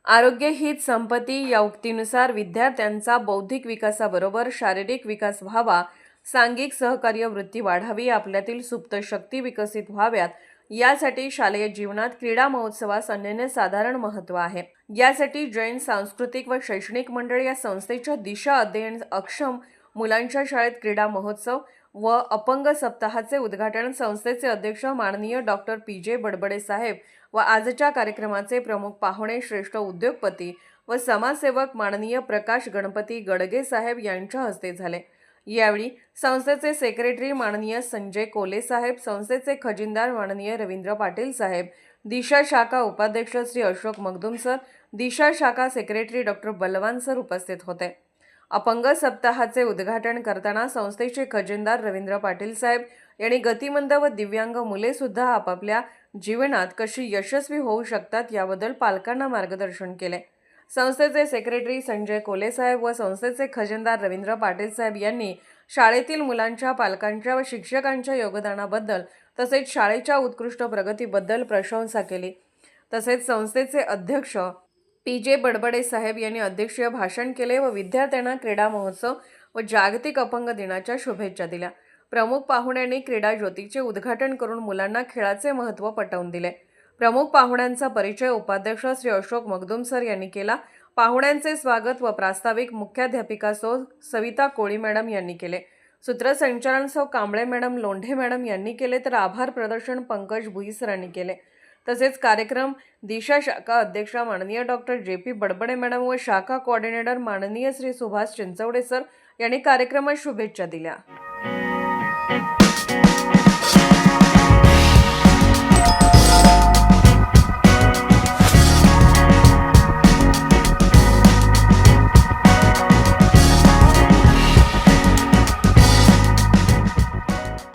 आरोग्य हीच संपत्ती या उक्तीनुसार विद्यार्थ्यांचा बौद्धिक विकासाबरोबर शारीरिक विकास व्हावा, सांघिक सहकार्य वृत्ती वाढावी, आपल्यातील सुप्त शक्ती विकसित व्हाव्यात यासाठी शालेय जीवनात क्रीडा महोत्सवास अनन्यसाधारण महत्त्व आहे। यासाठी जैन सांस्कृतिक व शैक्षणिक मंडळ या संस्थेच्या दिशा अध्ययन अक्षम मुलांच्या शाळेत क्रीडा महोत्सव व अपंग सप्ताहाचे उद्घाटन संस्थेचे अध्यक्ष माननीय डॉक्टर पी.जे. बडबडे साहेब व आजच्या कार्यक्रमाचे प्रमुख पाहुणे श्रेष्ठ उद्योगपती व समाजसेवक माननीय प्रकाश गणपती गडगे साहेब यांच्या हस्ते झाले। यावेळी संस्थेचे सेक्रेटरी माननीय संजय कोले साहेब, संस्थेचे खजिनदार माननीय रवींद्र पाटील साहेब, दिशा शाखा उपाध्यक्ष श्री अशोक मगदुम सर, दिशा शाखा सेक्रेटरी डॉक्टर बलवान सर उपस्थित होते। अपंग सप्ताहाचे उद्घाटन करताना संस्थेचे खजिनदार रवींद्र पाटील साहेब यांनी गतिमंद व दिव्यांग मुले सुद्धा आपापल्या जीवनात कशी यशस्वी होऊ शकतात याबद्दल पालकांना मार्गदर्शन केले। संस्थेचे सेक्रेटरी संजय कोले साहेब व संस्थेचे खजिनदार रवींद्र पाटील साहेब यांनी शाळेतील मुलांच्या पालकांच्या व शिक्षकांच्या योगदानाबद्दल तसेच शाळेच्या उत्कृष्ट प्रगतीबद्दल प्रशंसा केली। तसेच संस्थेचे अध्यक्ष पी.जे. बडबडे साहेब यांनी अध्यक्षीय भाषण केले व विद्यार्थ्यांना क्रीडा महोत्सव व जागतिक अपंग दिनाच्या शुभेच्छा दिल्या। प्रमुख पाहुण्यांनी क्रीडा ज्योतीचे उद्घाटन करून मुलांना खेळाचे महत्त्व पटवून दिले। प्रमुख पाहुण्यांचा परिचय उपाध्यक्ष श्री अशोक मगदुम सर यांनी केला। पाहुण्यांचे स्वागत व प्रास्ताविक मुख्याध्यापिका सविता कोळी मॅडम यांनी केले। सूत्रसंचालन कांबळे मॅडम, लोंढे मॅडम यांनी केले तर आभार प्रदर्शन पंकज भुई सरांनी केले। तसेच कार्यक्रम दिशा शाखा अध्यक्षा माननीय डॉक्टर जे.पी. बडबडे मॅडम व शाखा कोऑर्डिनेटर माननीय श्री सुभाष चिंचवडे सर यांनी कार्यक्रमास शुभेच्छा दिल्या।